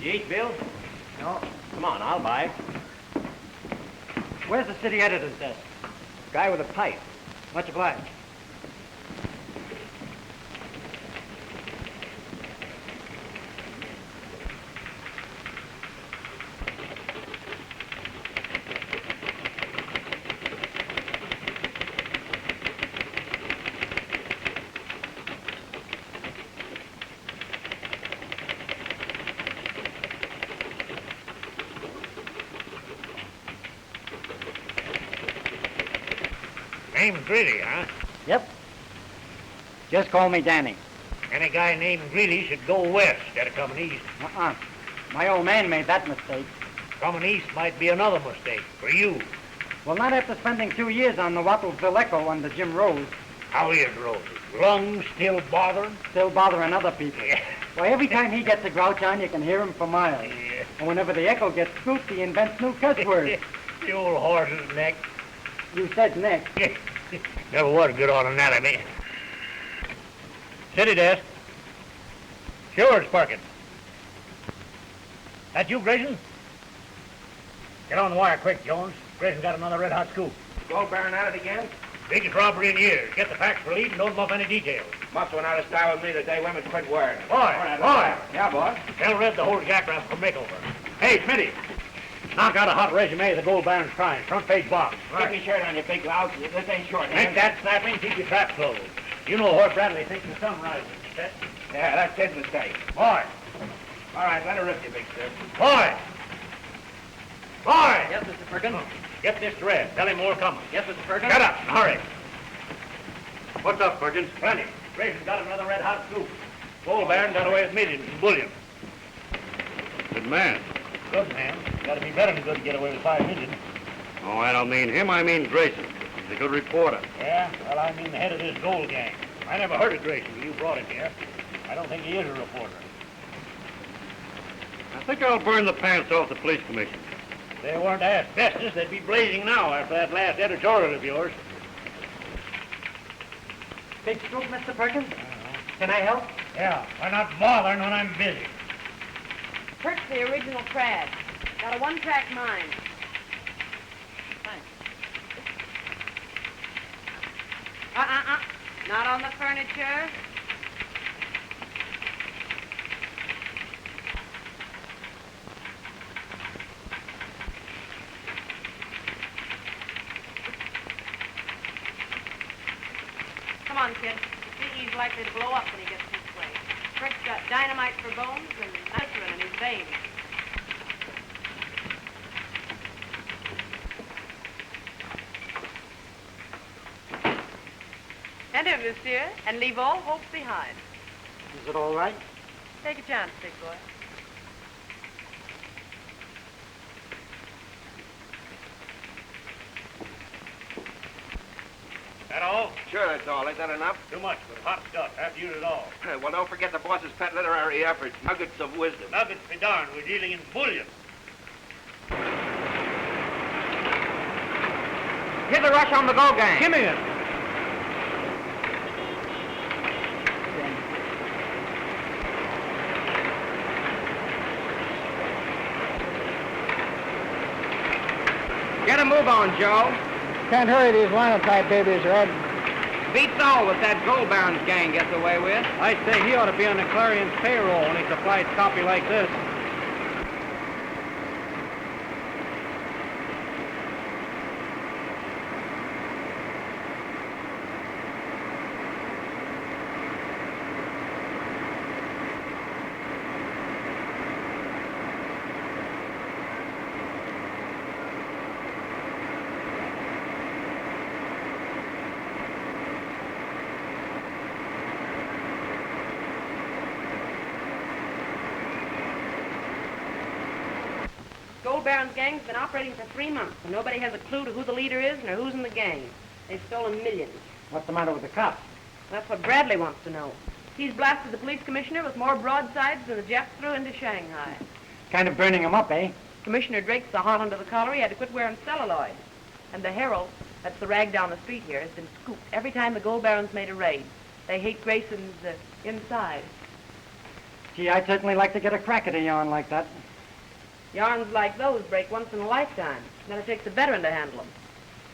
You eat, Bill? No. Come on, I'll buy. Where's the city editor's desk? Guy with a pipe. Much obliged. Name's Greeley, huh? Yep. Just call me Danny. Any guy named Greeley should go west instead of coming east. Uh-uh. My old man made that mistake. Coming east might be another mistake for you. Well, not after spending 2 years on the Wattlesville Echo under Jim Rose. How is Rose? Lungs still bothering? Still bothering other people. Yeah. Why, every time he gets a grouch on, you can hear him for miles. Yeah. And whenever the Echo gets scooped, he invents new cuss words. The old horse's neck. You said next. Never was good on anatomy. City desk. Sure, it's Perkins. That you, Grayson? Get on the wire quick, Jones. Grayson's got another red-hot scoop. Gold Baron at it again? Biggest robbery in years. Get the facts for lead and don't muff any details. Must went out of style with me the day women quit wearing it. Boy, boy. Yeah, boy. Tell Red to hold jackrabbit for makeover. Hey, Smitty. Knock out a hot resume of the Gold Baron's crime. Front page box. Keep your shirt on, you big louse. This ain't short. Make that snapping, keep your trap closed. You know Hort Bradley thinks the sun rises. Yeah, that's his mistake. Boy. All right, let her rip you, big sir. Boy. Boy. Yes, Mr. Perkins. Get this to Red. Tell him more coming. Yes, Mr. Perkins. Get up. Hurry. What's up, Perkins? Plenty. Grayson's got another red-hot scoop. Gold Baron got away with millions in bullion. Good man. Good man. Got to be better than good to get away with 5 million. Oh, I don't mean him. I mean Grayson. He's a good reporter. Yeah? Well, I mean the head of this gold gang. I never heard of Grayson till you brought him here. I don't think he is a reporter. I think I'll burn the pants off the police commission. If they weren't asbestos, they'd be blazing now after that last editorial of yours. Big scoop, Mr. Perkins? Can I help? Yeah, why not bothering when I'm busy? Perk's the original trad. Got a one-track mind. Thanks. Not on the furniture. Come on, kid. See, he's likely to blow up when he gets this way. Perk's got dynamite for bones and nitrogen in his veins. Enter, monsieur, and leave all hope behind. Is it all right? Take a chance, big boy. That all? Sure, that's all. Ain't that enough? Too much, but hot stuff. Have to use it all. Well, don't forget the boss's pet literary efforts, Nuggets of Wisdom. Nuggets be darned. We're dealing in bullion. Hit the rush on the go gang. Give me it. Get a move on, Joe. Can't hurry these linotype babies, Red. Beats all that that Gold Baron's gang gets away with. I say he ought to be on the Clarion's payroll when he supplies copy like this. Gold Baron's gang's been operating for 3 months, and nobody has a clue to who the leader is nor who's in the gang. They've stolen millions. What's the matter with the cops? That's what Bradley wants to know. He's blasted the police commissioner with more broadsides than the Japs threw into Shanghai. Kind of burning them up, eh? Commissioner Drake's so hot under the collar he had to quit wearing celluloid. And the Herald, that's the rag down the street here, has been scooped every time the Gold Baron's made a raid. They hate Grayson's inside. Gee, I'd certainly like to get a crack at a yarn like that. Yarns like those break once in a lifetime. Then it takes a veteran to handle them.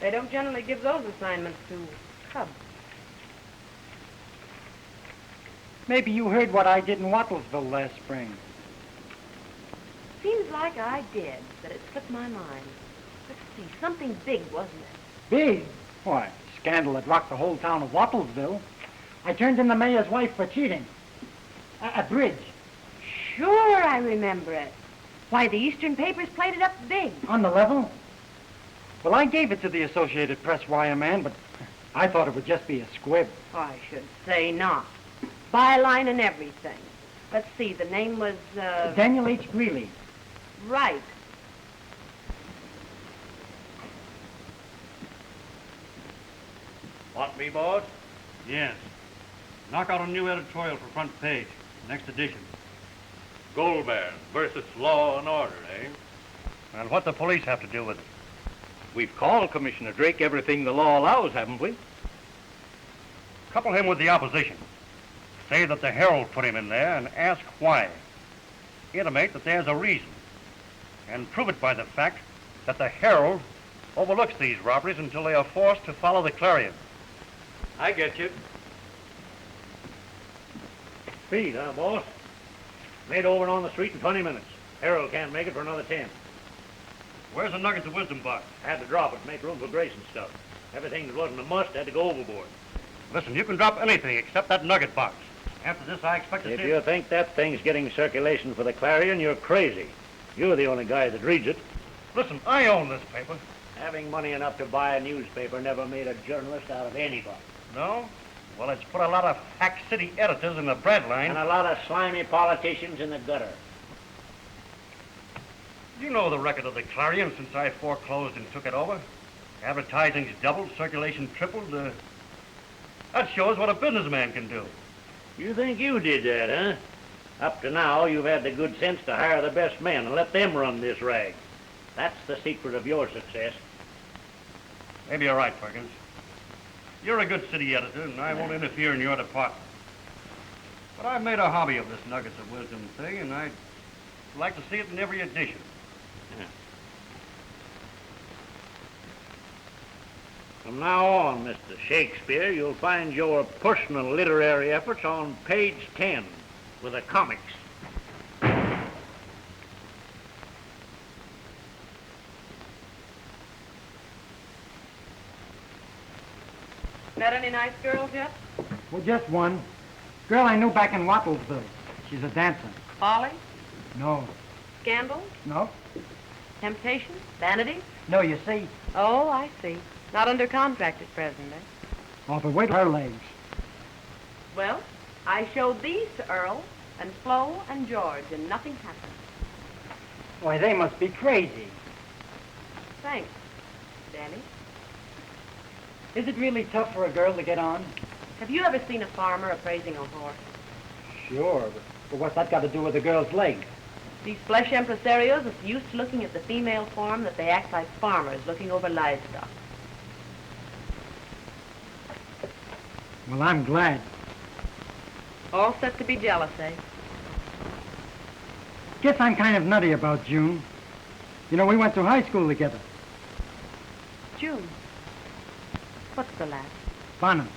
They don't generally give those assignments to cubs. Maybe you heard what I did in Wattlesville last spring. Seems like I did, but it slipped my mind. Let's see, something big, wasn't it? Big? Why, scandal that rocked the whole town of Wattlesville. I turned in the mayor's wife for cheating. A bridge. Sure, I remember it. Why, the Eastern papers played it up big. On the level? Well, I gave it to the Associated Press wire man, but I thought it would just be a squib. I should say not. Byline and everything. Let's see, the name was, Daniel H. Greeley. Right. Want me, boss? Yes. Knock out a new editorial for front page. Next edition. Gold Baron versus law and order, eh? And what the police have to do with it? We've called Commissioner Drake everything the law allows, haven't we? Couple him with the opposition. Say that the Herald put him in there and ask why. Intimate that there's a reason. And prove it by the fact that the Herald overlooks these robberies until they are forced to follow the Clarion. I get you. Speed, huh, boss? Made over and on the street in 20 minutes. Harold can't make it for another 10. Where's the nuggets of wisdom box? Had to drop it to make room for Grayson stuff. Everything that wasn't a must had to go overboard. Listen, you can drop anything except that nugget box. After this, I expect to see... If you think that thing's getting circulation for the Clarion, you're crazy. You're the only guy that reads it. Listen, I own this paper. Having money enough to buy a newspaper never made a journalist out of anybody. No? Well, it's put a lot of hack city editors in the bread line. And a lot of slimy politicians in the gutter. You know the record of the Clarion since I foreclosed and took it over. Advertising's doubled, circulation tripled. That shows what a businessman can do. You think you did that, huh? Up to now, you've had the good sense to hire the best men and let them run this rag. That's the secret of your success. Maybe you're right, Perkins. You're a good city editor, and I won't interfere in your department. But I've made a hobby of this Nuggets of Wisdom thing, and I'd like to see it in every edition. From now on, Mr. Shakespeare, you'll find your personal literary efforts on page 10 with the comics. Met any nice girls yet? Well, just one. Girl I knew back in Wattlesville. She's a dancer. Folly? No. Scandal? No? Temptation? Vanity? No, you see. Oh, I see. Not under contract at present, eh? Oh, but wait her legs. Well, I showed these to Earl and Flo and George, and nothing happened. Why, they must be crazy. Thanks, Danny. Is it really tough for a girl to get on? Have you ever seen a farmer appraising a horse? Sure, but what's that got to do with a girl's legs? These flesh impresarios are so used to looking at the female form that they act like farmers looking over livestock. Well, I'm glad. All set to be jealous, eh? Guess I'm kind of nutty about June. You know, we went to high school together. June. What's the last? Bonham.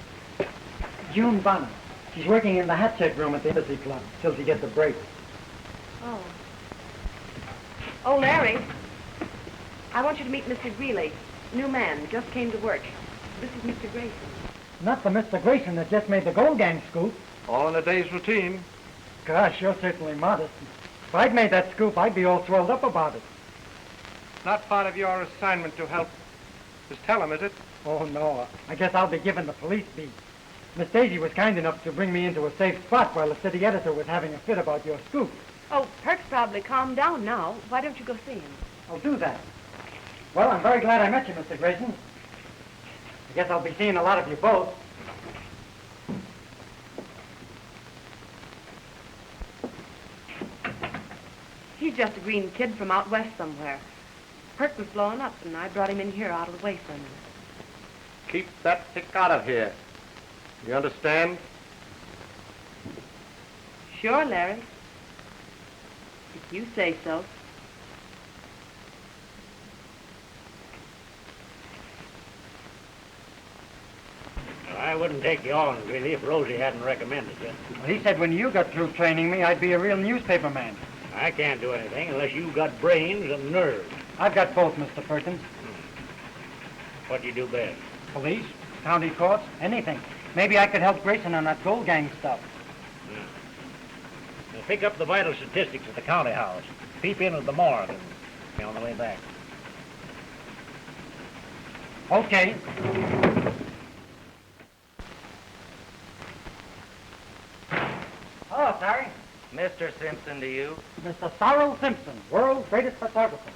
June Bonham. She's working in the hat check room at the Embassy Club till she gets a break. Oh. Oh, Larry. I want you to meet Mr. Greeley. New man, just came to work. This is Mr. Grayson. Not the Mr. Grayson that just made the Gold Gang scoop. All in a day's routine. Gosh, you're certainly modest. If I'd made that scoop, I'd be all swelled up about it. Not part of your assignment to help Miss Tellum, is it? Oh, no. I guess I'll be given the police beat. Miss Daisy was kind enough to bring me into a safe spot while the city editor was having a fit about your scoop. Oh, Perk's probably calmed down now. Why don't you go see him? I'll do that. Well, I'm very glad I met you, Mr. Grayson. I guess I'll be seeing a lot of you both. He's just a green kid from out west somewhere. Perk was blowing up, and I brought him in here out of the way for a minute. Keep that hick out of here. You understand? Sure, Larry. You say so. Well, I wouldn't take you on, really, if Rosie hadn't recommended you. Well, he said when you got through training me, I'd be a real newspaper man. I can't do anything unless you got brains and nerve. I've got both, Mr. Perkins. What do you do best? Police, county courts, anything. Maybe I could help Grayson on that gold gang stuff. Now, pick up the vital statistics at the county house. Peep in at the morgue and be on the way back. Okay. Hello, Sorry. Mr. Simpson to you. Mr. Sorrel Simpson, world's greatest photographer.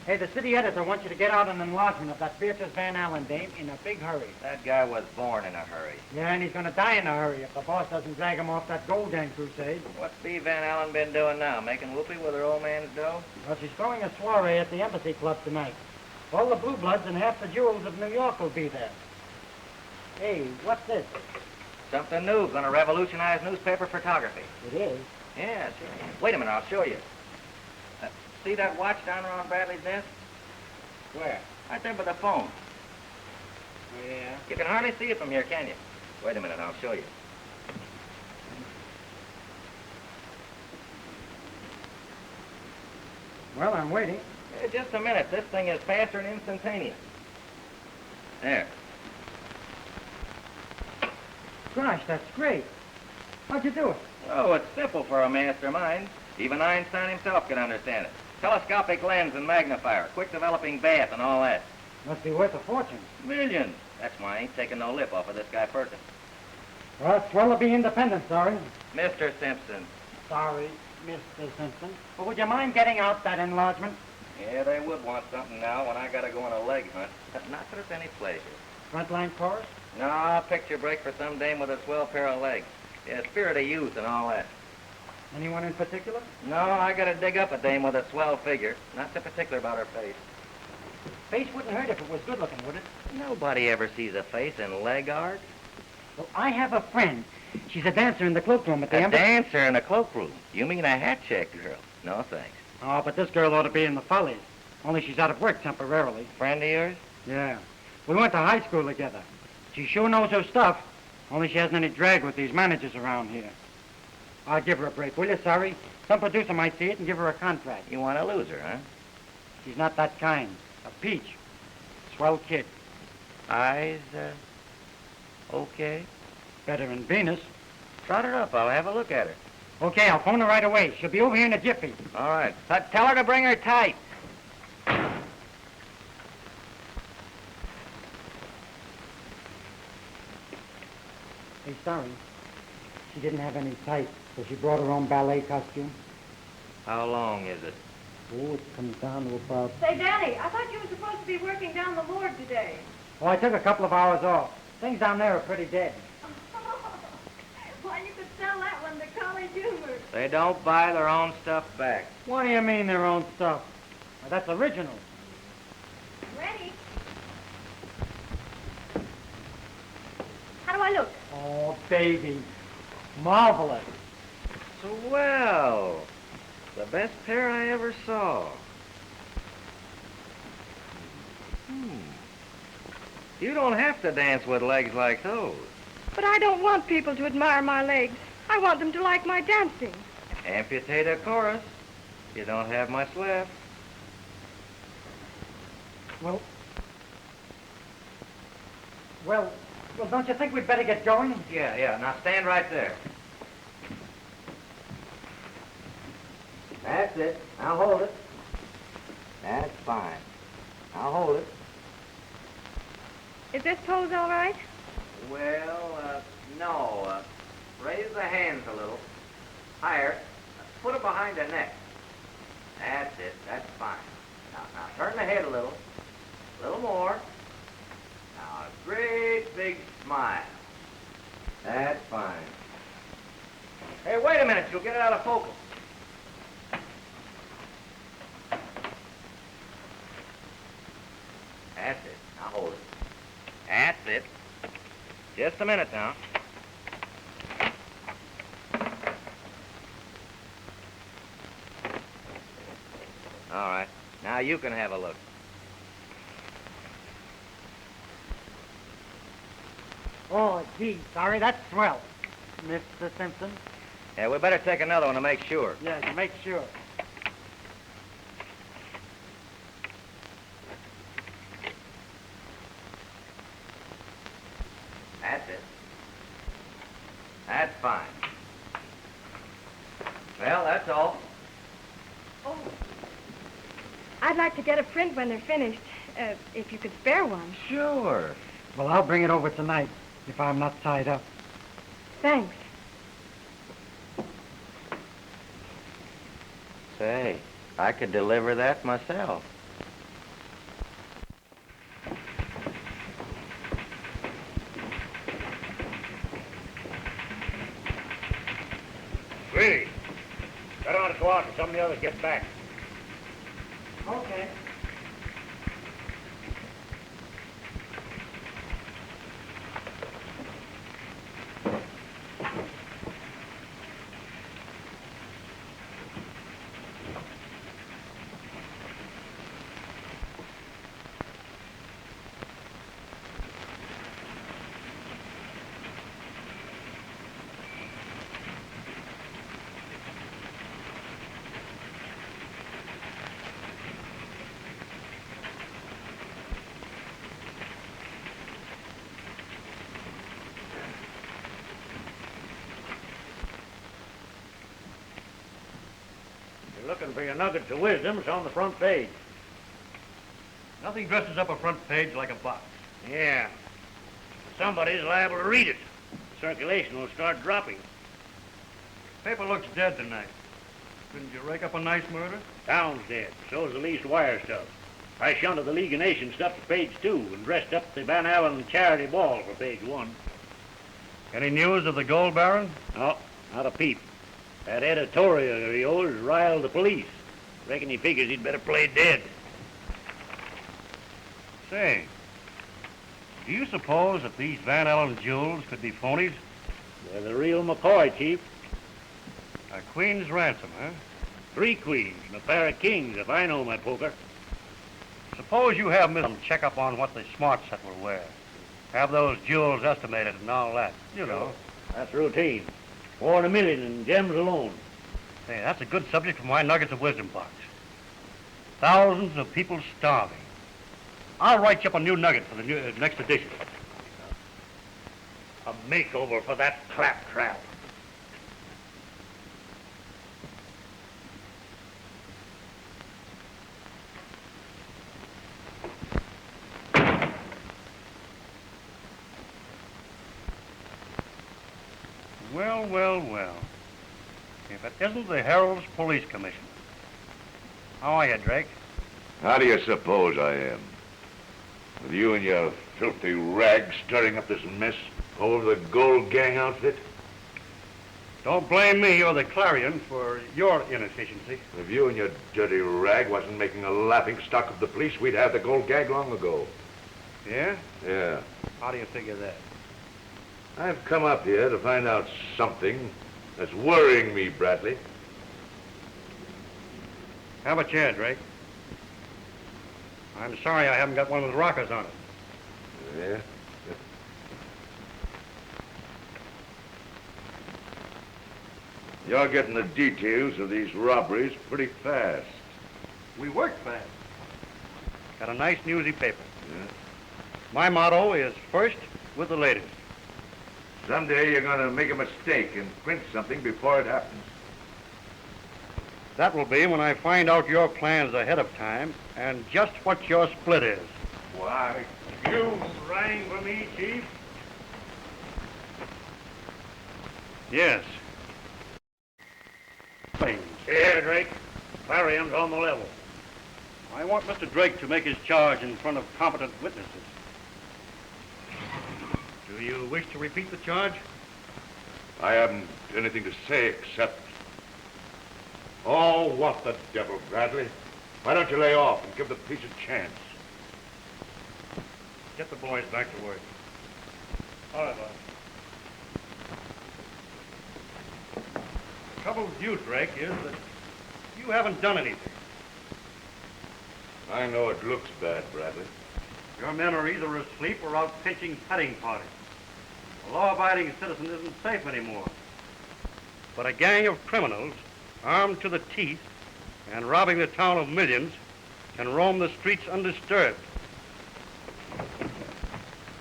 Hey, the city editor wants you to get out an enlargement of that Beatrice Van Allen dame in a big hurry. That guy was born in a hurry. Yeah, and he's going to die in a hurry if the boss doesn't drag him off that gold gang crusade. What's Bee Van Allen been doing now? Making whoopee with her old man's dough? Well, she's throwing a soiree at the Embassy Club tonight. All the blue bloods and half the jewels of New York will be there. Hey, what's this? Something new. Gonna revolutionize newspaper photography. It is. Yeah, sure. Wait a minute, I'll show you. See that watch down there on Bradley's desk? Where? Right there by the phone. Yeah. You can hardly see it from here, can you? Wait a minute, I'll show you. Well, I'm waiting. Just a minute. This thing is faster than instantaneous. There. Gosh, that's great. How'd you do it? Oh, it's simple for a mastermind. Even Einstein himself can understand it. Telescopic lens and magnifier, quick developing bath and all that. Must be worth a fortune. Millions. That's why I ain't taking no lip off of this guy Perkins. Well, it's swell to be independent, sorry. Mr. Simpson. Sorry, Mr. Simpson. But would you mind getting out that enlargement? Yeah, they would want something now when I gotta go on a leg hunt. Not that it's any pleasure. Frontline chorus? No, picture break for some dame with a swell pair of legs. Yeah, spirit of youth and all that. Anyone in particular? No, I gotta dig up a dame with a swell figure. Not so particular about her face. Face wouldn't hurt if it was good looking, would it? Nobody ever sees a face in leg art. Well, I have a friend. She's a dancer in the cloakroom at the A Embassy. dancer in a cloakroom. You mean a hat check girl? No, thanks. Oh, but this girl ought to be in the Follies. Only she's out of work temporarily. Friend of yours? Yeah. We went to high school together. She sure knows her stuff. Only she hasn't any drag with these managers around here. I'll give her a break, will you, Sorry? Some producer might see it and give her a contract. You want to lose her, huh? She's not that kind. A peach. Swell kid. Eyes, okay. Better than Venus. Trot her up. I'll have a look at her. Okay, I'll phone her right away. She'll be over here in a jiffy. All right. Tell her to bring her tight. Hey, Sorry. She didn't have any tights, so she brought her own ballet costume. How long is it? Oh, it comes down to about... Say, Danny, I thought you were supposed to be working down the morgue today. Well, I took a couple of hours off. Things down there are pretty dead. Why, you could sell that one to College Humor. They don't buy their own stuff back. What do you mean their own stuff? Well, that's original. Ready? How do I look? Oh, baby. Marvelous. Swell. The best pair I ever saw. You don't have to dance with legs like those. But I don't want people to admire my legs. I want them to like my dancing. Amputate a chorus. You don't have much left. Well, don't you think we'd better get going? Yeah. Now stand right there. That's it. Now hold it. That's fine. Now hold it. Is this pose all right? Well, no. Raise the hands a little. Higher. Put it behind the neck. That's it. That's fine. Now turn the head a little. A little more. Now a great big smile. That's fine. Hey, wait a minute. You'll get it out of focus. That's it. Now hold it. That's it. Just a minute now. All right. Now you can have a look. Oh, gee, sorry, that's swell. Mr. Simpson? Yeah, we better take another one to make sure. Yes, make sure. That's it. That's fine. Well, that's all. Oh. I'd like to get a print when they're finished, if you could spare one. Sure. Well, I'll bring it over tonight, if I'm not tied up. Thanks. Say, I could deliver that myself. Greeley, better ought to go out and some of the others get back. Okay. You're looking for your nuggets of wisdom. It's on the front page. Nothing dresses up a front page like a box. Yeah. Somebody's liable to read it. Circulation will start dropping. Paper looks dead tonight. Couldn't you rake up a nice murder? Town's dead. So's the leased wire stuff. I shunted the League of Nations stuff to page 2 and dressed up the Van Allen charity ball for page 1. Any news of the gold baron? No, not a peep. That editorial of yours riled the police. Reckon he figures he'd better play dead. Say, do you suppose that these Van Allen jewels could be phonies? They're the real McCoy, Chief. A queen's ransom, huh? 3 queens and a pair of kings, if I know my poker. Suppose you have them check up on what the smart set will wear. Have those jewels estimated and all that. You know. That's routine. More than $1 million in gems alone. Say, that's a good subject for my Nuggets of Wisdom box. Thousands of people starving. I'll write you up a new nugget for the next edition. A makeover for that claptrap. Well, well, well. If it isn't the Herald's Police Commission. How are you, Drake? How do you suppose I am? With you and your filthy rags stirring up this mess over the Gold Gang outfit? Don't blame me or the Clarion for your inefficiency. If you and your dirty rag wasn't making a laughing stock of the police, we'd have the Gold Gang long ago. Yeah? Yeah. How do you figure that? I've come up here to find out something that's worrying me, Bradley. Have a chair, Drake. I'm sorry I haven't got one with rockers on it. Yeah? You're getting the details of these robberies pretty fast. We work fast. Got a nice newsy paper. Yeah? My motto is first with the latest. Someday you're going to make a mistake and print something before it happens. That will be when I find out your plans ahead of time and just what your split is. Why? You rang for me, Chief? Yes. Here, Drake. Clarion's on the level. I want Mr. Drake to make his charge in front of competent witnesses. Do you wish to repeat the charge? I haven't anything to say except... Oh, what the devil, Bradley. Why don't you lay off and give the police a chance? Get the boys back to work. All right, boss. The trouble with you, Drake, is that you haven't done anything. I know it looks bad, Bradley. Your men are either asleep or out pitching petting parties. A law-abiding citizen isn't safe anymore. But a gang of criminals, armed to the teeth and robbing the town of millions, can roam the streets undisturbed.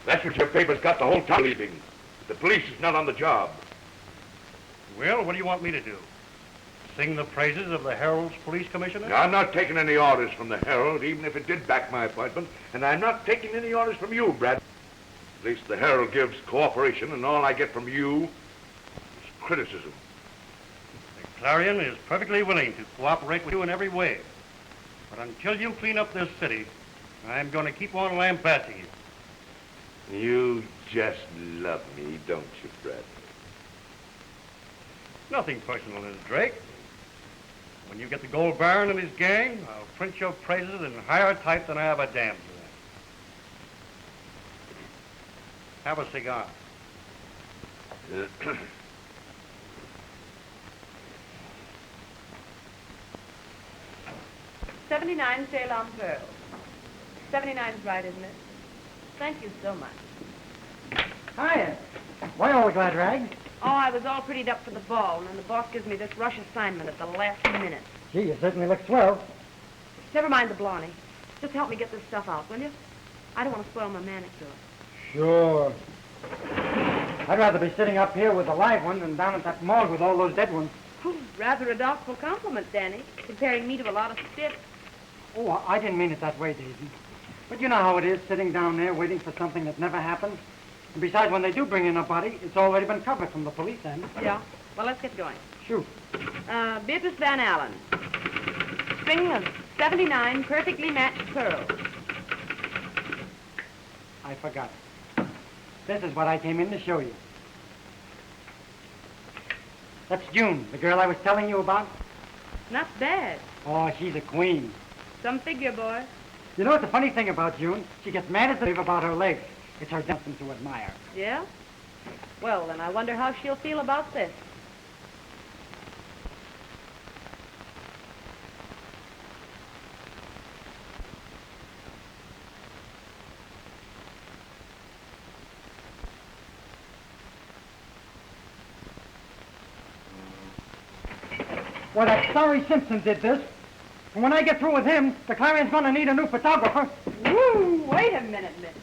That's what your paper's got the whole town believing. The police is not on the job. Well, what do you want me to do? Sing the praises of the Herald's police commissioner? Now, I'm not taking any orders from the Herald, even if it did back my appointment, and I'm not taking any orders from you, Brad. At least the Herald gives cooperation, and all I get from you is criticism. The Clarion is perfectly willing to cooperate with you in every way. But until you clean up this city, I'm going to keep on lambasting you. You just love me, don't you, Bradley? Nothing personal, Miss Drake. When you get the Gold Baron and his gang, I'll print your praises in higher type than I have a damn to that. Have a cigar. 79 Ceylon Pearls. 79 is right, isn't it? Thank you so much. Hiya. Why all the glad rags? Oh, I was all prettied up for the ball, and then the boss gives me this rush assignment at the last minute. Gee, you certainly look swell. Never mind the Blarney. Just help me get this stuff out, will you? I don't want to spoil my manicure. Sure. I'd rather be sitting up here with a live one than down at that morgue with all those dead ones. Whew, rather a doubtful compliment, Danny, comparing me to a lot of stiffs. Oh, I didn't mean it that way, Daisy. But you know how it is, sitting down there waiting for something that never happened. And besides, when they do bring in a body, it's already been covered from the police end. Yeah? Well, let's get going. Shoot. Beatrice Van Allen. String of 79 perfectly matched pearls. I forgot. This is what I came in to show you. That's June, the girl I was telling you about. Not bad. Oh, she's a queen. Some figure, boy. You know what's the funny thing about June? She gets mad as a leaf about her legs. It's her something to admire. Yeah? Well, then I wonder how she'll feel about this. Well, that sorry Simpson did this. And when I get through with him, the Clarion's gonna need a new photographer. Woo! Wait a minute, mister.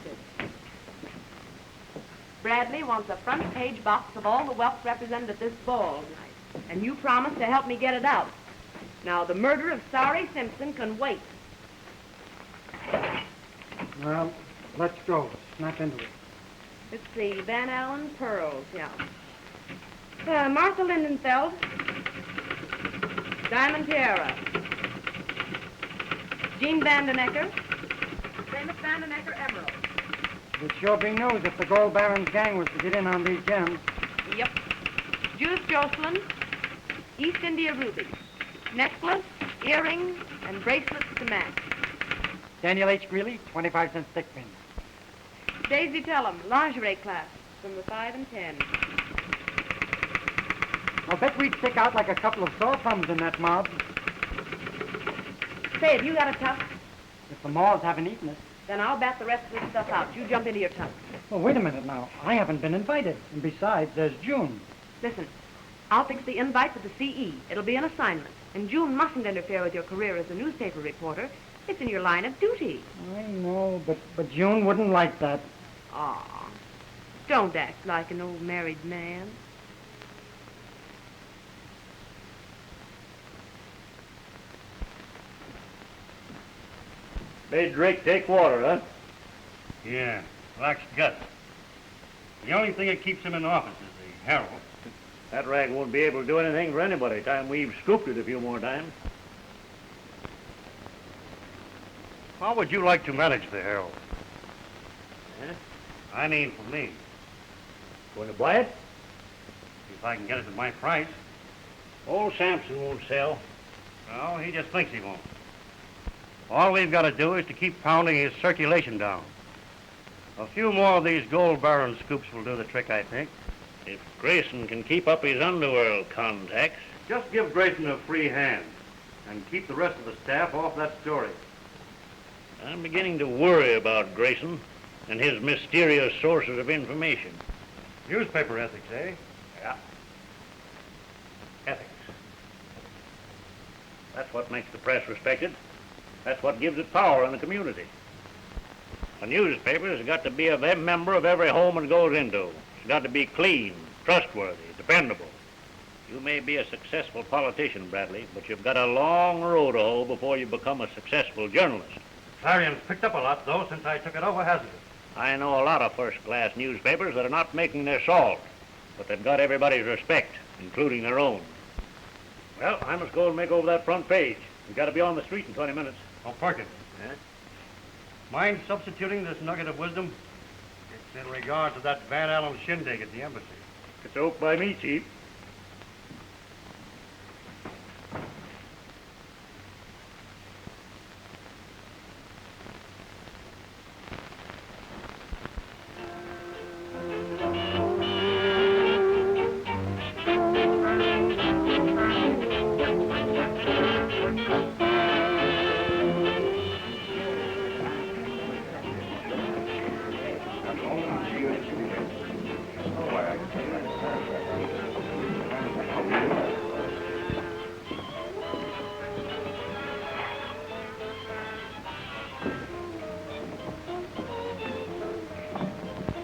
Bradley wants a front page box of all the wealth represented at this ball tonight. And you promised to help me get it out. Now, the murder of Sorry Simpson can wait. Well, let's go. Snap into it. Let's see, Van Allen Pearls, yeah. Martha Lindenfeld. Diamond Tiara. Jean Vandenecker. Famous Vandenecker Emerald. It'd sure be news if the Gold Baron's gang was to get in on these gems. Yep. Judith Jocelyn. East India ruby. Necklace, earrings, and bracelets to match. Daniel H. Greeley, 25 cent stick pin. Daisy Tellum, lingerie class, from the 5 and 10. I'll bet we'd stick out like a couple of sore thumbs in that mob. Say, have you got a tuck? If the Moors haven't eaten it. Then I'll bat the rest of this stuff out. You jump into your tuck. Well, wait a minute now. I haven't been invited. And besides, there's June. Listen, I'll fix the invite with the CE. It'll be an assignment. And June mustn't interfere with your career as a newspaper reporter. It's in your line of duty. I know, but June wouldn't like that. Aw, don't act like an old married man. Made Drake take water, huh? Yeah, lacks guts. The only thing that keeps him in office is the Herald. That rag won't be able to do anything for anybody. Time we've scooped it a few more times. How would you like to manage the Herald? Huh? I mean for me, Going to buy it? if I can get it at my price. Old Sampson won't sell. No, he just thinks he won't. All we've got to do is to keep pounding his circulation down. A few more of these Gold Baron scoops will do the trick, I think. If Grayson can keep up his underworld contacts. Just give Grayson a free hand and keep the rest of the staff off that story. I'm beginning to worry about Grayson and his mysterious sources of information. Newspaper ethics, eh? Yeah. Ethics. That's what makes the press respected. That's what gives it power in the community. A newspaper has got to be a member of every home it goes into. It's got to be clean, trustworthy, dependable. You may be a successful politician, Bradley, but you've got a long road to hoe before you become a successful journalist. Clarion's picked up a lot, though, since I took it over, hasn't it? I know a lot of first-class newspapers that are not making their salt, but they've got everybody's respect, including their own. Well, I must go and make over that front page. We've got to be on the street in 20 minutes. Oh, Perkins. Huh? Mind substituting this nugget of wisdom? It's in regard to that Van Allen shindig at the embassy. It's oak by me, Chief.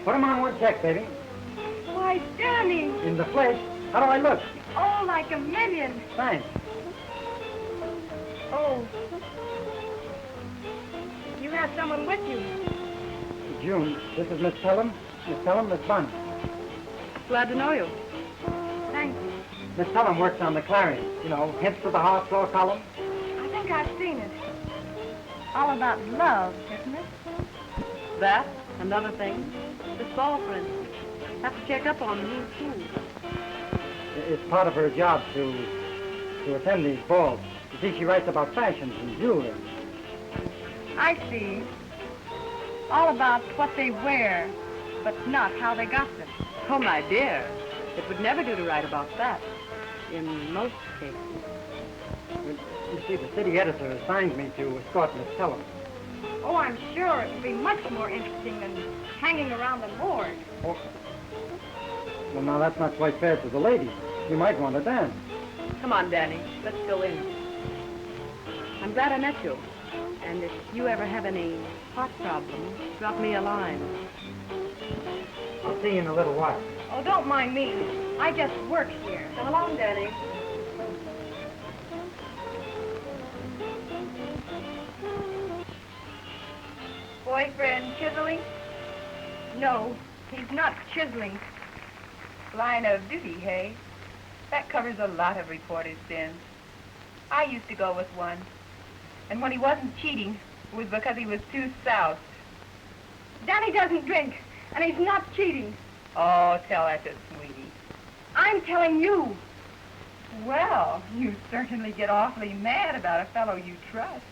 Put him on one check, baby. Why, Danny. In the flesh. How do I look? Oh, like a million. Thanks. Oh. You have someone with you. June, this is Miss Pelham. Miss Pelham, Miss Bunn. Glad to know you. Thank you. Miss Pelham works on the Clarion. You know, hints to the hearth floor column. I think I've seen it. All about love, isn't it? That and other things. This ball, for instance. Have to check up on the new school. It's part of her job to attend these balls. You see, she writes about fashions and jewelry. I see. All about what they wear, but not how they got them. Oh, my dear. It would never do to write about that. In most cases. You see, the city editor assigned me to escort Miss Pelham. Oh, I'm sure it would be much more interesting than hanging around the morgue. Oh. Well, now, that's not quite fair to the ladies. You might want to dance. Come on, Danny. Let's go in. I'm glad I met you. And if you ever have any heart problems, drop me a line. I'll see you in a little while. Oh, don't mind me. I just work here. Come along, Danny. Boyfriend chiseling? No, he's not chiseling. Line of duty, hey? That covers a lot of reporters' sins. I used to go with one. And when he wasn't cheating, it was because he was too soused. Danny doesn't drink, and he's not cheating. Oh, tell that to Sweetie. I'm telling you. Well, you certainly get awfully mad about a fellow you trust.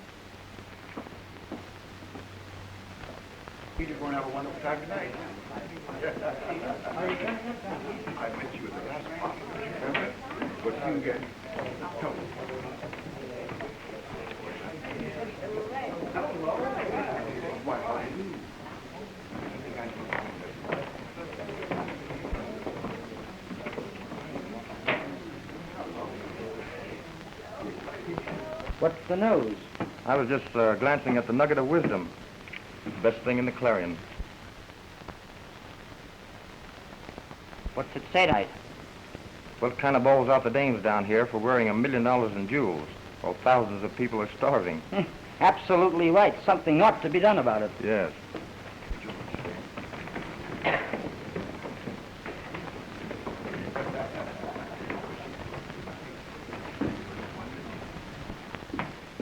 You're going to have a wonderful time tonight. I met you at the last party. Remember? What you get? Come. What's the news? I was just glancing at the nugget of wisdom. Best thing in the Clarion. What's it say tonight? What kind of bowls out the dames down here for wearing $1 million in jewels, while thousands of people are starving? Absolutely right. Something ought to be done about it. Yes.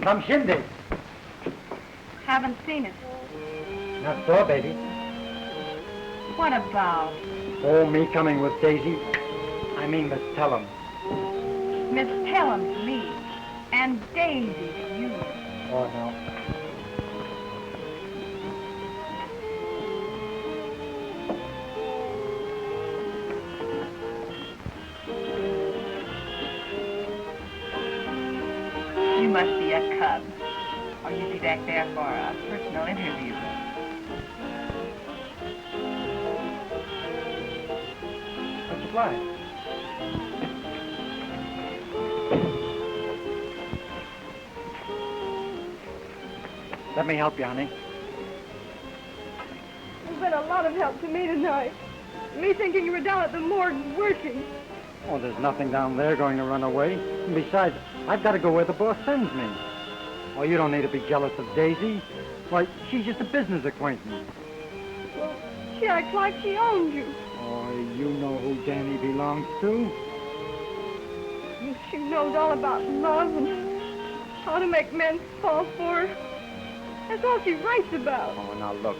Some shindig. Haven't seen it. Not so, baby. What about? Oh, me coming with Daisy. I mean Miss Pelham. Miss Pelham to me, and Daisy to you. Oh, no. You must be a cub. I'll give you back there for a personal interview. What's the fly? Let me help you, honey. You've been a lot of help to me tonight. Me thinking you were down at the morgue working. Oh, there's nothing down there going to run away. And besides, I've got to go where the boss sends me. Oh, you don't need to be jealous of Daisy. Why, she's just a business acquaintance. Well, she acts like she owns you. Oh, you know who Danny belongs to. She knows all about love and how to make men fall for her. That's all she writes about. Oh, now look.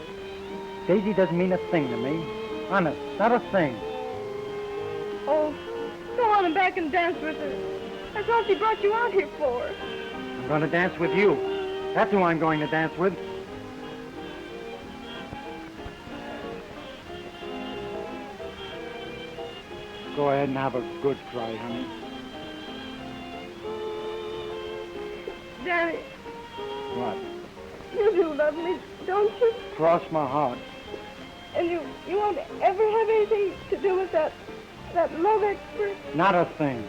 Daisy doesn't mean a thing to me. Honest, not a thing. Oh, go on and back and dance with her. That's all she brought you out here for. I'm going to dance with you. That's who I'm going to dance with. Go ahead and have a good cry, honey. Danny, What? you do love me, don't you? Cross my heart. And you won't ever have anything to do with that love expert? Not a thing.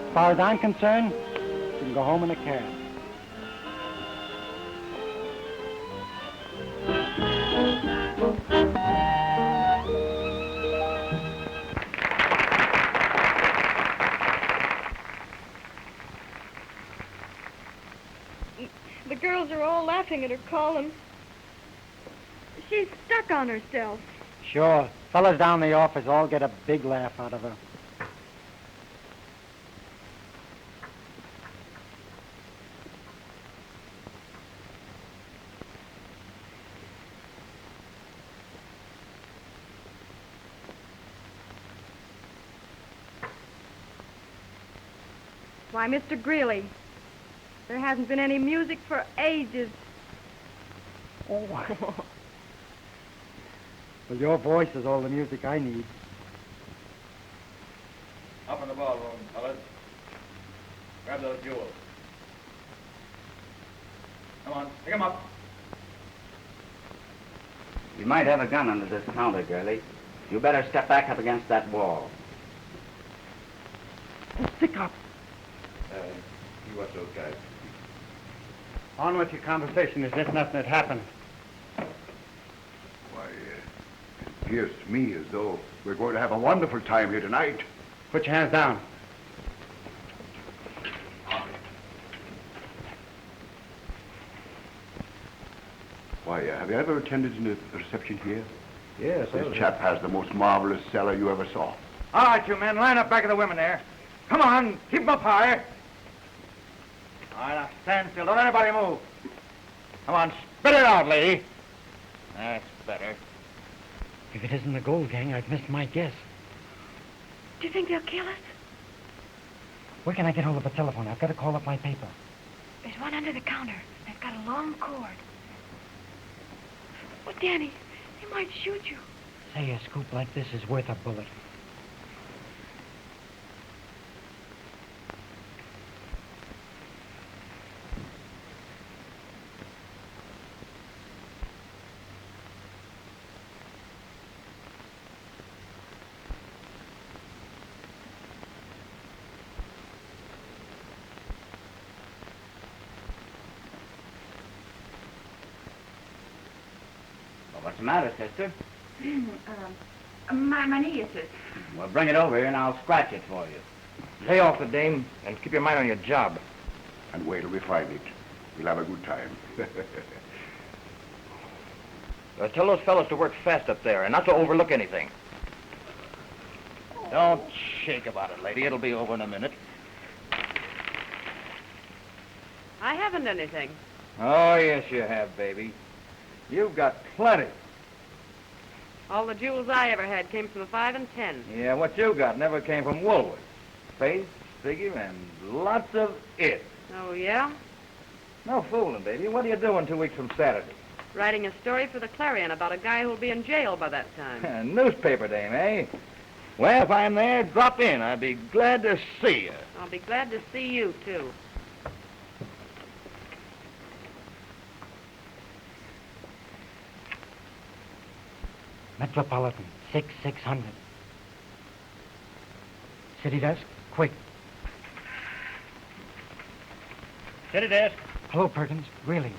As far as I'm concerned, you can go home in a cab. The girls are all laughing at her calling. She's stuck on herself. Sure. Fellas down the office all get a big laugh out of her. Why, Mr. Greeley, there hasn't been any music for ages. Oh. Well, your voice is all the music I need. Up in the ballroom, fellas. Grab those jewels. Come on, pick 'em up. You might have a gun under this counter, girlie. You better step back up against that wall. Stick up. You watch those guys. On with your conversation as if nothing had happened. Why, it appears to me as though we're going to have a wonderful time here tonight. Put your hands down. Why, have you ever attended a reception here? Yes, This chap has the most marvelous cellar you ever saw. All right, you men, line up back of the women there. Come on, keep 'em up high. All right, now stand still. Don't anybody move. Come on, spit it out, lady. That's better. If it isn't the gold gang, I've missed my guess. Do you think they'll kill us? Where can I get hold of a telephone? I've got to call up my paper. There's one under the counter. They've got a long cord. Oh, Danny, they might shoot you. Say, a scoop like this is worth a bullet. What's the matter, sister? My knee is it. Well, bring it over here and I'll scratch it for you. Lay off the dame and keep your mind on your job. And wait till we find it. We'll have a good time. Tell those fellas to work fast up there and not to overlook anything. Don't shake about it, lady. It'll be over in a minute. I haven't anything. Oh, yes, you have, baby. You've got plenty. All the jewels I ever had came from the 5 and 10. Yeah, what you got never came from Woolworth. Face, figure, and lots of it. Oh, yeah? No fooling, baby. What are you doing 2 weeks from Saturday? Writing a story for the Clarion about a guy who'll be in jail by that time. Newspaper dame, eh? Well, if I'm there, drop in. I'd be glad to see you. I'll be glad to see you, too. Metropolitan, 6600. City desk, quick. City desk. Hello, Perkins. Really?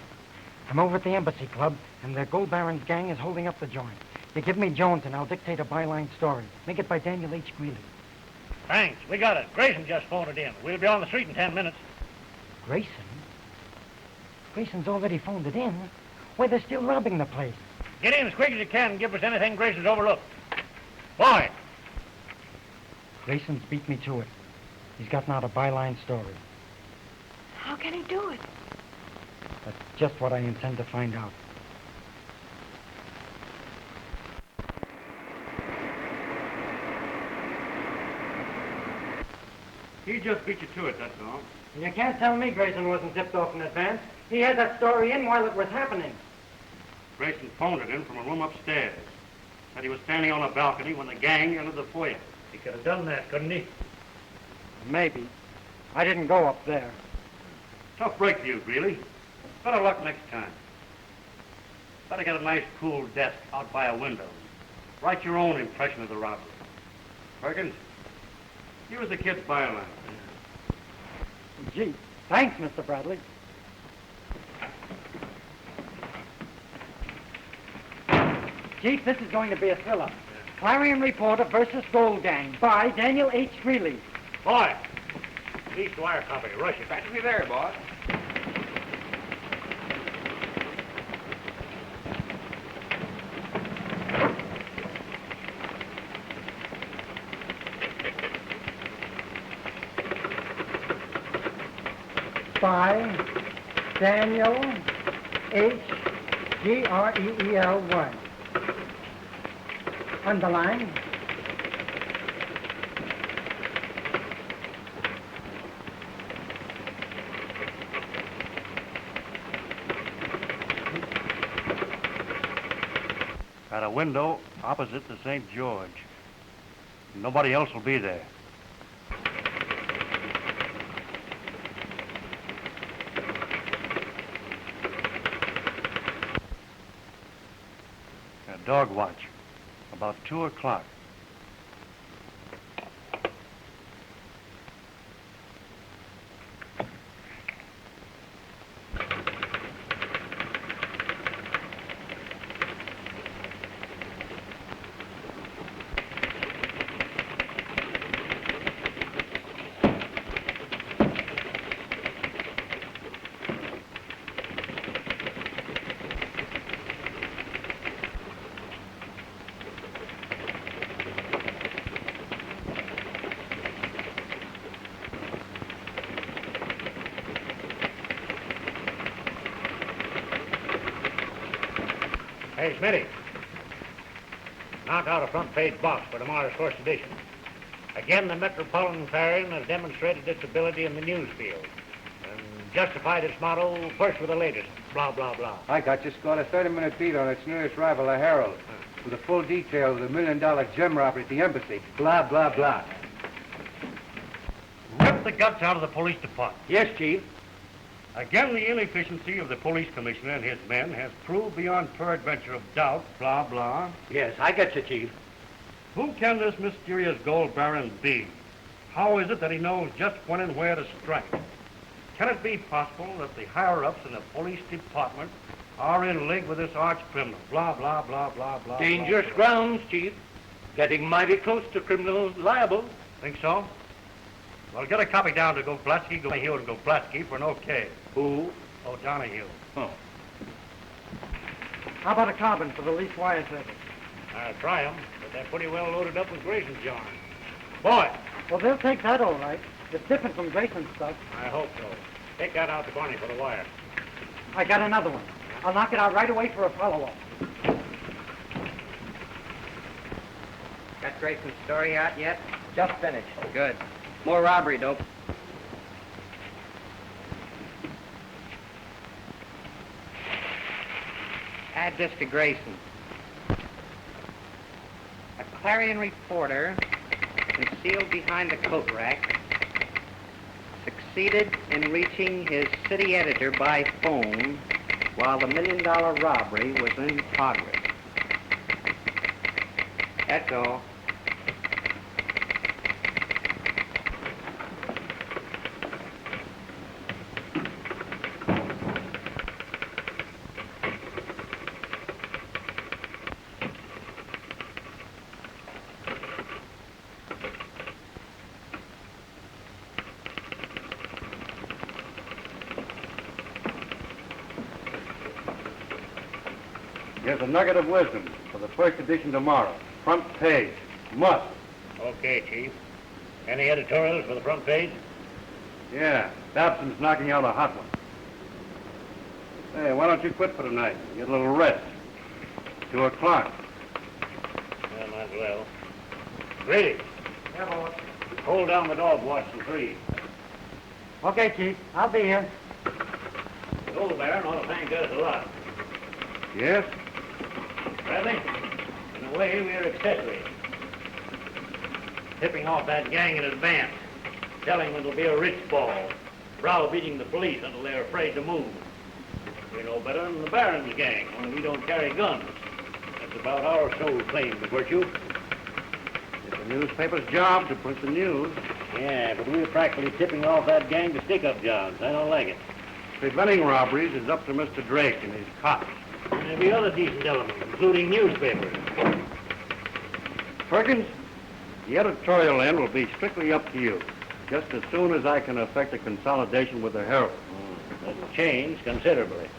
I'm over at the Embassy Club, and the Gold Baron's gang is holding up the joint. You give me Jones, and I'll dictate a byline story. Make it by Daniel H. Greeley. Thanks. We got it. Grayson just phoned it in. We'll be on the street in 10 minutes. Grayson? Grayson's already phoned it in. Why, they're still robbing the place. Get in as quick as you can and give us anything Grayson's overlooked. Boy! Grayson's beat me to it. He's gotten out a byline story. How can he do it? That's just what I intend to find out. He just beat you to it, that's all. You can't tell me Grayson wasn't tipped off in advance. He had that story in while it was happening. Grayson phoned it in from a room upstairs. Said he was standing on a balcony when the gang entered the foyer. He could have done that, couldn't he? Maybe. I didn't go up there. Tough break for you, Greeley. Better luck next time. Better get a nice cool desk out by a window. Write your own impression of the robbery. Perkins, use the kid's byline. Gee, thanks, Mr. Bradley. Chief, this is going to be a thriller. Clarion Reporter versus Gold Gang by Daniel H. Greeley. Boy! East Wire Company, rush it. Practically there, boss. By Daniel H. Greel1. Underline. At a window opposite the St. George. Nobody else will be there. A dog watch. About 2 o'clock. Hey, Smitty. Knock out a front-page box for tomorrow's first edition. Again, the Metropolitan Clarion has demonstrated its ability in the news field and justified its motto, first with the latest, blah, blah, blah. I got you scored a 30-minute beat on its nearest rival, the Herald, with a full detail of the $1 million gem robbery at the embassy, blah, blah, blah. Rip the guts out of the police department. Yes, Chief. Again, the inefficiency of the police commissioner and his men has proved beyond peradventure of doubt, blah, blah. Yes, I get you, Chief. Who can this mysterious gold baron be? How is it that he knows just when and where to strike? Can it be possible that the higher-ups in the police department are in league with this arch criminal? Blah, blah, blah, blah, blah. Dangerous blah, grounds, Chief. Getting mighty close to criminal liable. Think so? Well, get a copy down to Goplasky, Donahue, and Goplasky for an okay. Who? O'Donohue. Oh. How about a carbon for the least wire service? I'll try them, but they're pretty well loaded up with Grayson's yarn. Boy! Well, they'll take that all right. It's different from Grayson's stuff. I hope so. Take that out to Barney for the wire. I got another one. I'll knock it out right away for a follow-up. Got Grayson's story out yet? Just finished. Good. More robbery dope. Add this to Grayson. A Clarion reporter, concealed behind the coat rack, succeeded in reaching his city editor by phone while the $1 million robbery was in progress. That's all. Here's a nugget of wisdom for the first edition tomorrow. Front page. Must. Okay, Chief. Any editorials for the front page? Yeah, Dobson's knocking out a hot one. Hey, why don't you quit for tonight? Get a little rest. 2 o'clock. Well, might as well. Grady. Yeah, boss. Hold down the dog watch till 3. Okay, Chief. I'll be here. The old Baron ought to thank us a lot. Yes? Bradley, in a way, we're accessories. Tipping off that gang in advance, telling them it'll be a rich ball, browbeating the police until they're afraid to move. We know better than the Baron's gang, only we don't carry guns. That's about our sole claim to virtue. It's the newspaper's job to print the news. Yeah, but we're practically tipping off that gang to stick-up jobs. I don't like it. Preventing robberies is up to Mr. Drake and his cops. And there'll be other decent elements, including newspapers. Perkins, the editorial end will be strictly up to you, just as soon as I can effect a consolidation with the Herald. That'll change considerably.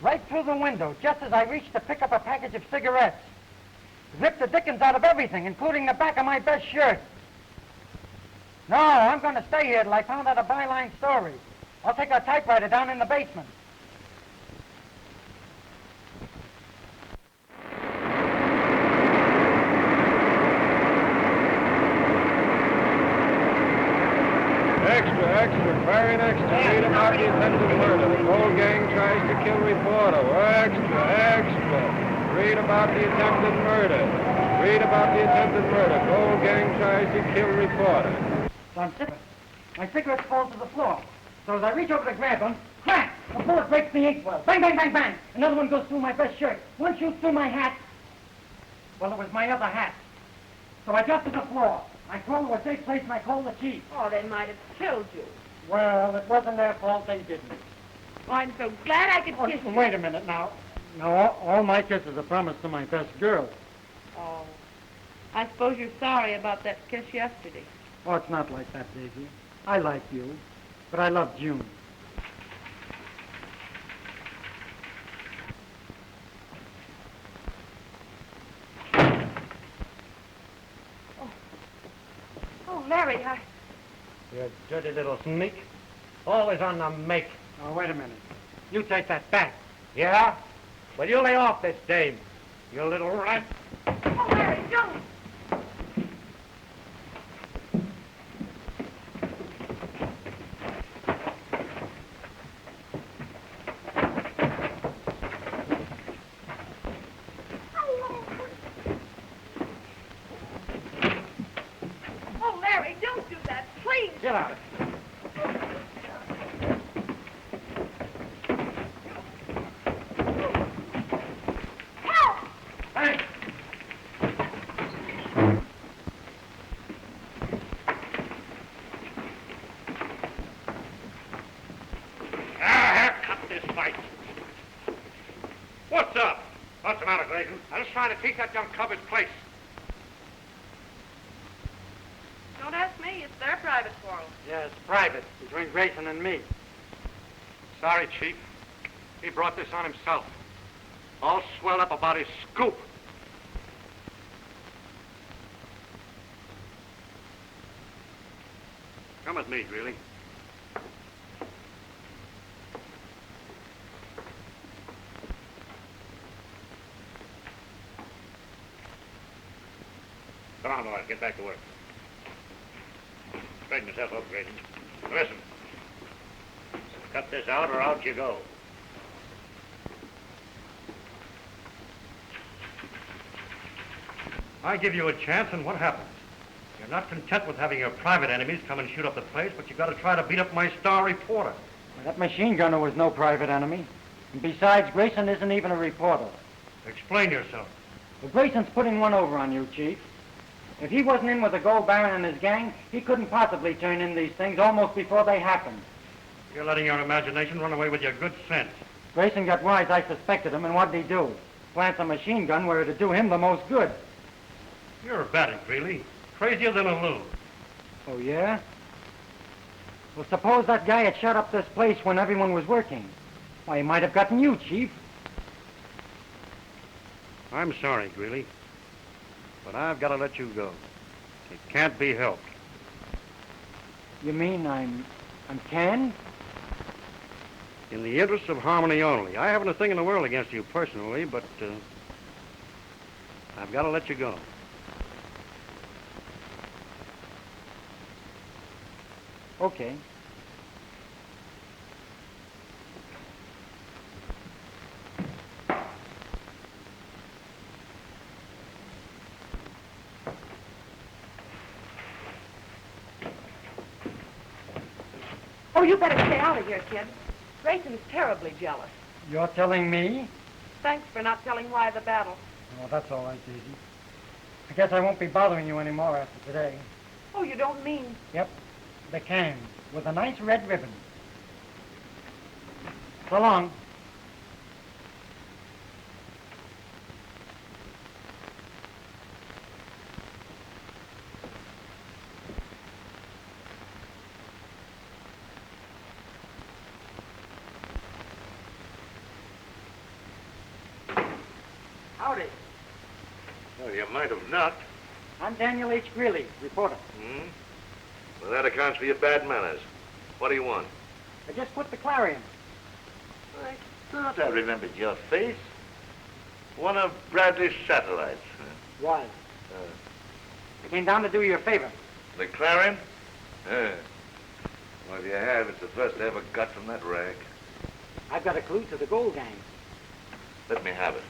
Right through the window, just as I reached to pick up a package of cigarettes. Ripped the dickens out of everything, including the back of my best shirt. No, I'm going to stay here till I found out a byline story. I'll take a typewriter down in the basement. Extra, very extra. Read about the attempted murder. The whole gang tries to kill reporter. Extra. Read about the attempted murder. Read about the attempted murder. The whole gang tries to kill reporter. So I'm sipping. My cigarettes fall to the floor. So as I reach over to grab them, crack! A bullet breaks the inkwell. Bang, bang, bang, bang. Another one goes through my best shirt. One shoots through my hat. Well, it was my other hat. So I jumped to the floor. I crawled to a safe place and I called the chief. Oh, they might have killed you. Well, it wasn't their fault. They didn't. Oh, I'm so glad I could kiss you. Wait a minute now. Now, all my kisses are promised to my best girl. Oh, I suppose you're sorry about that kiss yesterday. Oh, it's not like that, Daisy. I like you, but I love June. Oh, Larry, You dirty little sneak. Always on the make. Oh, wait a minute. You take that back. Yeah? Well, you lay off this dame, you little rat. Oh, Larry, don't! Oh, Larry, don't do that, please! Get out. Help! Hey! What's up? What's the matter, Grayson? I'm just trying to teach that young cub his place. Don't ask me. It's their private quarrel. Yeah, it's private between Grayson and me. Sorry, Chief. He brought this on himself. All swelled up about his scoop. Come with me, Greeley. Come on, boys, get back to work. Straighten yourself up, Grayson. Listen. Cut this out or out you go. I give you a chance, and what happens? You're not content with having your private enemies come and shoot up the place, but you got to try to beat up my star reporter. Well, that machine gunner was no private enemy. And besides, Grayson isn't even a reporter. Explain yourself. Well, Grayson's putting one over on you, Chief. If he wasn't in with the Gold Baron and his gang, he couldn't possibly turn in these things almost before they happened. You're letting your imagination run away with your good sense. Grayson got wise I suspected him, and what'd he do? Plant a machine gun where it'd do him the most good. You're a batty, Greeley. Crazier than a loon. Oh, yeah? Well, suppose that guy had shut up this place when everyone was working. Why, he might have gotten you, Chief. I'm sorry, Greeley, but I've got to let you go. It can't be helped. You mean I'm canned? In the interest of harmony only. I haven't a thing in the world against you personally, but I've got to let you go. Okay. Oh, you better stay out of here, kid. Grayson's terribly jealous. You're telling me? Thanks for not telling why the battle. Oh, that's all right, Daisy. I guess I won't be bothering you anymore after today. Oh, you don't mean... Yep, the can, with a nice red ribbon. So long. Howdy. Well, you might have not. I'm Daniel H. Greeley, reporter. Hmm? Well, that accounts for your bad manners. What do you want? I just put the Clarion. I thought I remembered your face. One of Bradley's satellites. Why? I came down to do you a favor. The Clarion? Well, if you have, it's the first I ever got from that rag. I've got a clue to the gold gang. Let me have it.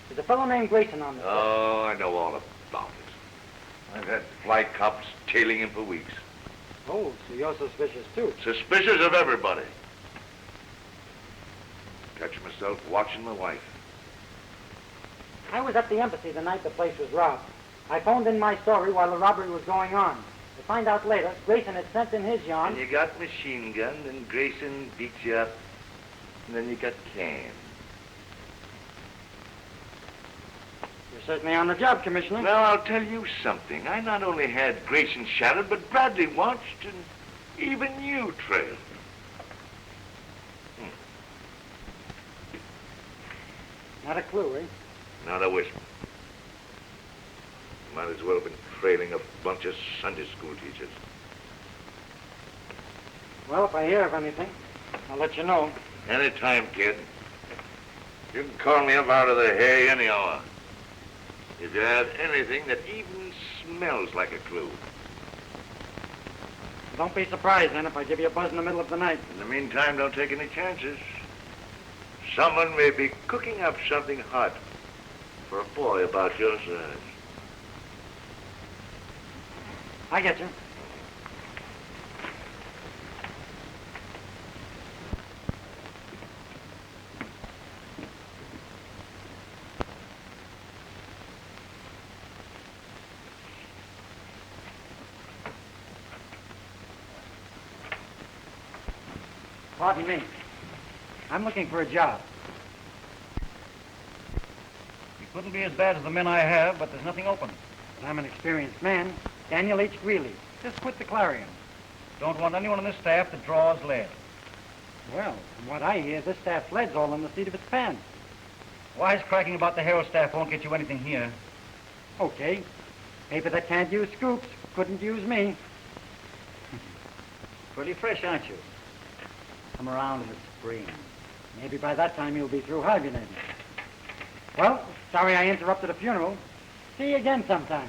There's a fellow named Grayson on the set. Oh, I know all about it. I've had fly cops tailing him for weeks. Oh, so you're suspicious, too. Suspicious of everybody. Catch myself watching my wife. I was at the embassy the night the place was robbed. I phoned in my story while the robbery was going on. To find out later, Grayson had sent in his yarn. And you got machine gunned, and Grayson beat you up, and then you got canned. You're certainly on the job, Commissioner. Well, I'll tell you something. I not only had Grayson shadowed, but Bradley watched, and even you trailed. Not a clue, eh? Not a whisper. Might as well have been trailing a bunch of Sunday school teachers. Well, if I hear of anything, I'll let you know. Anytime, kid. You can call me up out of the hay any hour. If you have anything that even smells like a clue. Don't be surprised, then, if I give you a buzz in the middle of the night. In the meantime, don't take any chances. Someone may be cooking up something hot for a boy about your size. I get you. Pardon me. I'm looking for a job. Couldn't be as bad as the men I have, but there's nothing open. But I'm an experienced man. Daniel H. Greeley. Just quit the Clarion. Don't want anyone on this staff that draws lead. Well, from what I hear, this staff's lead's all in the seat of its pants. Wisecracking about the Herald staff won't get you anything here. Okay. Paper that can't use scoops couldn't use me. Pretty fresh, aren't you? Come around in the spring. Maybe by that time you'll be through hibernating. Well, sorry I interrupted a funeral. See you again sometime.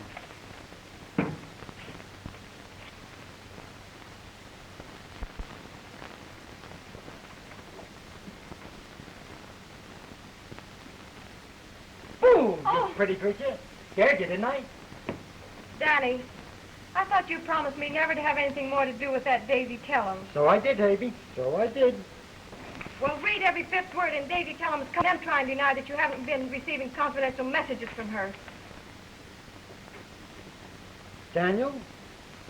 Boom! You pretty creature. Scared you, didn't I? Danny, I thought you promised me never to have anything more to do with that Daisy Tellum. So I did, Havy. So I did. Well, read every fifth word in Daisy Tellum's comment. Try and deny that you haven't been receiving confidential messages from her. Daniel,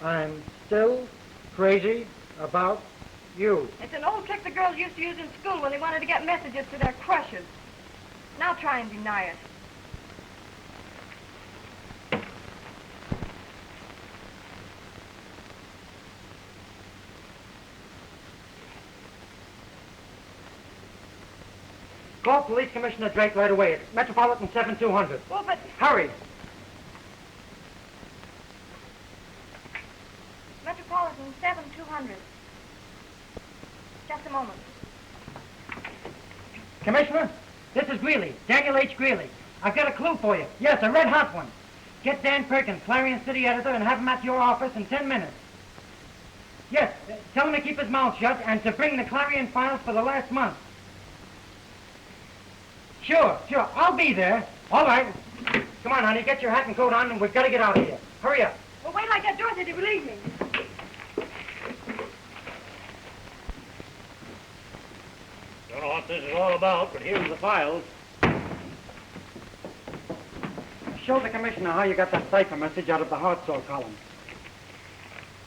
I'm still crazy about you. It's an old trick the girls used to use in school when they wanted to get messages to their crushes. Now try and deny it. Call Police Commissioner Drake right away. It's Metropolitan 7200. Well, but... Hurry. Metropolitan 7200. Just a moment. Commissioner, this is Greeley, Daniel H. Greeley. I've got a clue for you. Yes, a red-hot one. Get Dan Perkins, Clarion City editor, and have him at your office in 10 minutes. Yes, tell him to keep his mouth shut and to bring the Clarion files for the last month. Sure. I'll be there. All right. Come on, honey, get your hat and coat on, and we've got to get out of here. Hurry up. Well, wait till I get Dorothy to believe me. Don't know what this is all about, but here's the files. Show the commissioner how you got that cipher message out of the heart sore column.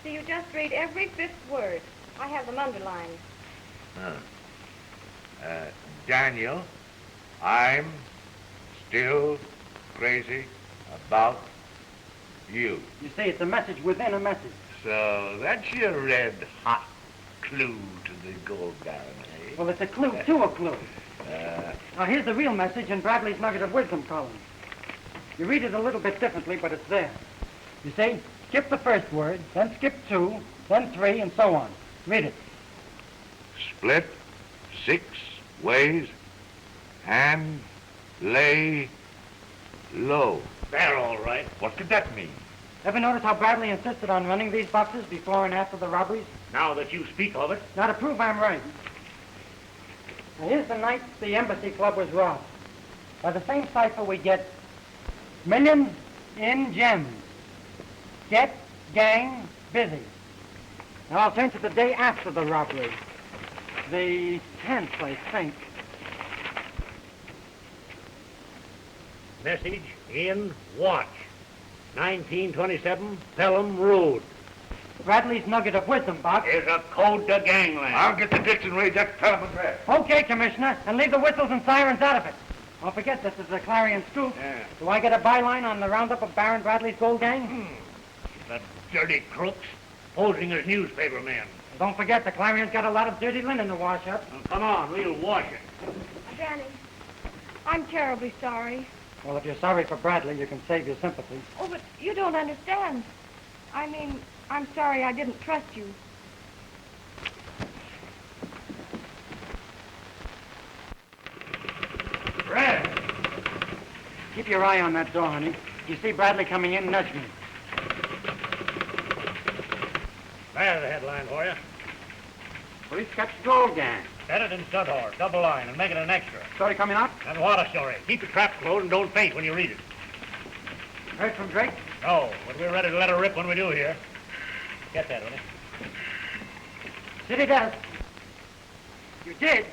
So you just read every fifth word. I have them underlined. Daniel, I'm still crazy about you. You see, it's a message within a message. So that's your red-hot clue to the gold baron, eh? Well, it's a clue to a clue. Now, here's the real message in Bradley's Nugget of Wisdom column. You read it a little bit differently, but it's there. You see, skip the first word, then skip 2, then 3, and so on. Read it. Split 6 ways and lay low. They're all right. What could that mean? Ever notice how Bradley insisted on running these boxes before and after the robberies? Now that you speak of it. Now, to prove I'm right. Now, here's the night the Embassy Club was robbed. By the same cipher, we get millions in gems. Get gang busy. Now, I'll turn to the day after the robbery. The 10th, I think. Message in watch. 1927 Pelham Road. Bradley's Nugget of Wisdom box. Here's a code to gangland. I'll get the dictionary. Just tell him address. Okay, Commissioner, and leave the whistles and sirens out of it. Don't forget, this is the Clarion Scoop. Yeah. Do I get a byline on the roundup of Baron Bradley's gold gang? The dirty crooks posing as newspaper men. Don't forget, the Clarion's got a lot of dirty linen to wash up. Now, come on, we'll wash it. Danny, I'm terribly sorry. Well, if you're sorry for Bradley, you can save your sympathy. Oh, but you don't understand. I mean, I'm sorry I didn't trust you. Brad! Keep your eye on that door, honey. If you see Bradley coming in, nudge me. There's the headline for you. Police catch gold gang. Set it in Studhor, double line, and make it an extra. Story coming out? And what a story. Keep your trap closed and don't faint when you read it. Heard from Drake? No, but we're ready to let her rip when we do here. Get that, will you? City desk. You did?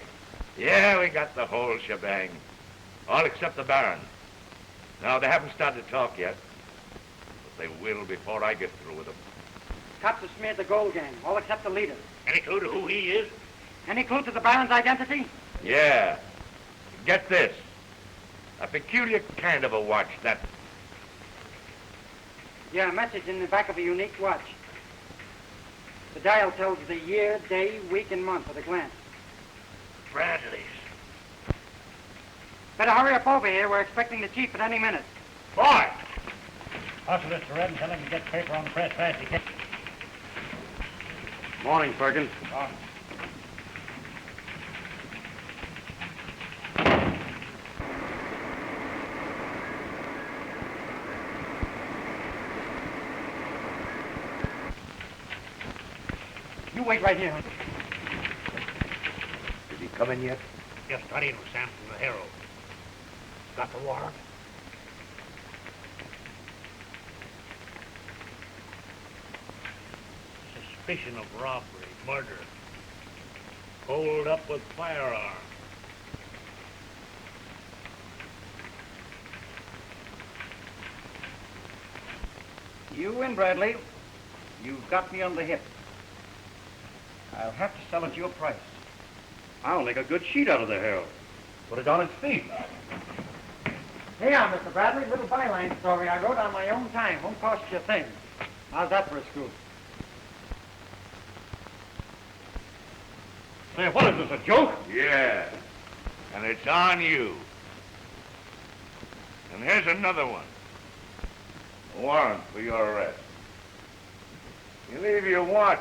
Yeah, we got the whole shebang. All except the Baron. Now, they haven't started to talk yet, but they will before I get through with them. Cops have smeared the gold gang, all except the leader. Any clue to who he is? Any clue to the Baron's identity? Yeah. Get this. A peculiar kind of a watch, that. Yeah, a message in the back of a unique watch. The dial tells the year, day, week, and month at a glance. Bradley's. Better hurry up over here. We're expecting the chief at any minute. Boy! Hustle this to Red and tell him to get paper on the press fast as he can. Morning, Perkins. You wait right here. Did he come in yet? Just got in with Sam from the Herald. Got the warrant? Suspicion of robbery, murder. Hold up with firearm. You win, Bradley. You've got me on the hip. I'll have to sell at your price. I'll make a good sheet out of the Herald. Put it on its feet. Here, Mr. Bradley, little byline story I wrote on my own time. Won't cost you a thing. How's that for a scoop? Say, what is this, a joke? Yeah. And it's on you. And here's another one. A warrant for your arrest. You leave your watch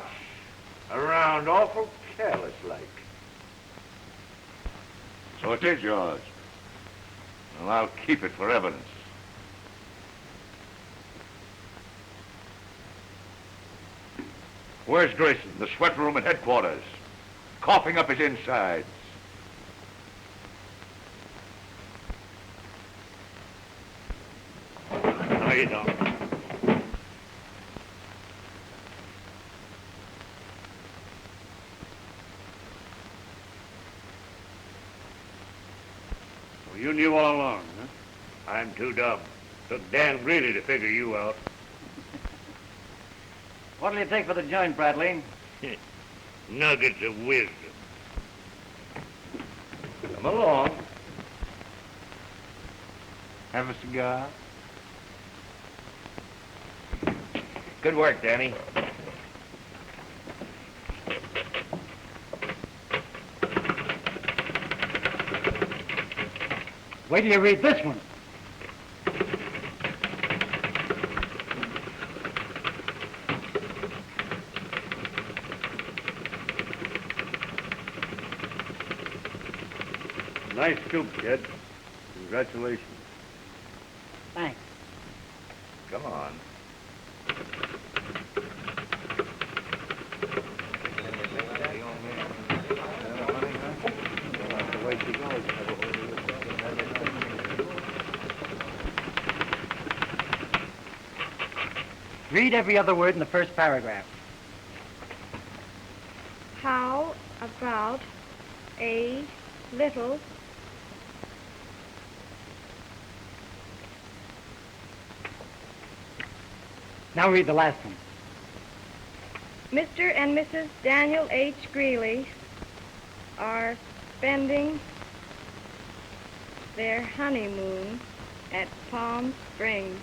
around awful careless-like. So it is yours. Well, I'll keep it for evidence. Where's Grayson, the sweat room at headquarters? Coughing up his insides. No, you don't. Well, you knew all along, huh? I'm too dumb. Took Dan Greeley to figure you out. What'll you take for the joint, Bradley? Nuggets of wisdom. Come along. Have a cigar? Good work, Danny. Wait till you read this one. Nice scoop, kid. Congratulations. Thanks. Come on. Read every other word in the first paragraph. How about a little Now read the last one. Mr. and Mrs. Daniel H. Greeley are spending their honeymoon at Palm Springs.